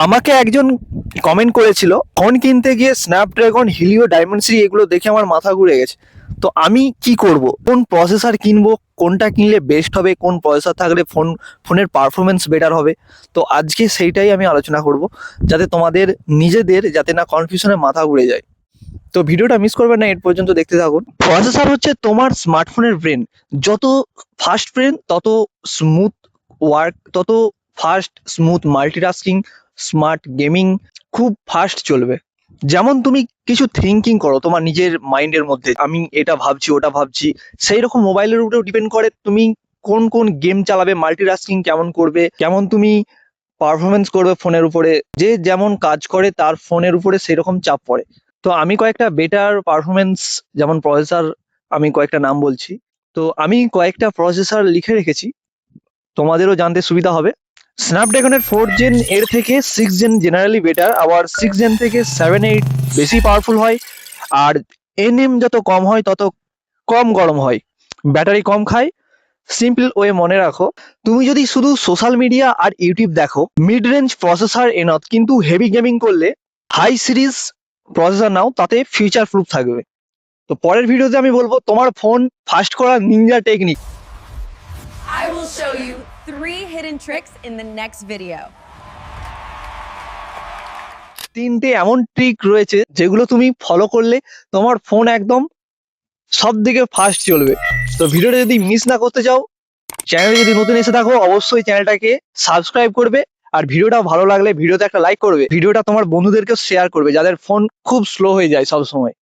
আমাকে একজন কমেন্ট করেছিল ফোন কিনতে গিয়ে স্ন্যাপড্রাগন হিলিও ডায়মন্ডসি এগুলো দেখে আমার মাথা ঘুরে গেছে। তো আমি কি করব, কোন প্রসেসর কিনবো, কোনটা কিনলে বেস্ট হবে, কোন প্রসেসর থাকলে ফোনের পারফরমেন্স বেটার হবে। তো আজকে সেইটাই আমি আলোচনা করব, যাতে তোমাদের নিজেদের যাতে না কনফিউশনে মাথা ঘুরে যায়। তো ভিডিওটা মিস করবেন না, এর পর্যন্ত দেখতে থাকুন। প্রসেসর হচ্ছে তোমার স্মার্টফোনের ব্রেন। যত ফাস্ট ব্রেন তত স্মুথ ওয়ার্ক, তত fast smooth multitasking, smart gaming খুব ফাস্ট চলবে। যেমন তুমি কিছু থিঙ্কিং করো তোমার নিজের মাইন্ডের মধ্যে, আমি এটা ভাবছি ওটা ভাবছি, সেই রকম মোবাইলের উপরেও ডিপেন্ড করে তুমি কোন কোন গেম চালাবে, মাল্টিটাস্কিং কেমন করবে, কেমন তুমি পারফরমেন্স করবে ফোনের উপরে। যে যেমন কাজ করে তার ফোনের উপরে সেরকম চাপ পড়ে। তো আমি কয়েকটা বেটার পারফরমেন্স যেমন প্রসেসর, আমি কয়েকটা নাম বলছি। তো আমি কয়েকটা প্রসেসর লিখে রেখেছি, তোমাদেরও জানতে সুবিধা হবে। স্ন্যাপড্রাগনের 4 জেন এর থেকে 6 জেন জেনারেলি বেটার, আবার 6 জেন থেকে 7-8 বেশি পাওয়ারফুল হয়। আর এনএম যত কম হয় তত কম গরম হয়, ব্যাটারি কম খায়। সিম্পল ওয়ে মনে রাখো, তুমি যদি শুধু সোশ্যাল মিডিয়া আর ইউটিউব দেখো, মিড রেঞ্জ প্রসেসর এনফ, কিন্তু হেভি গেমিং করলে হাই সিরিজ প্রসেসর নাও, তাতে ফিউচার প্রুফ থাকবে। তো পরের ভিডিওতে আমি বলবো তোমার ফোন ফাস্ট করার Ninja technique. I will show you 3 hidden tricks in the next video. 3টে এমন ট্রিক রয়েছে যেগুলো তুমি ফলো করলে তোমার ফোন একদম সব দিকে ফাস্ট চলবে। তো ভিডিওটা যদি মিস না করতে চাও, চ্যানেলে যদি নতুন এসে থাকো, অবশ্যই চ্যানেলটাকে সাবস্ক্রাইব করবে। আর ভিডিওটা ভালো লাগলে ভিডিওতে একটা লাইক করবে, ভিডিওটা তোমার বন্ধুদেরকে শেয়ার করবে যাদের ফোন খুব স্লো হয়ে যায় সব সময়।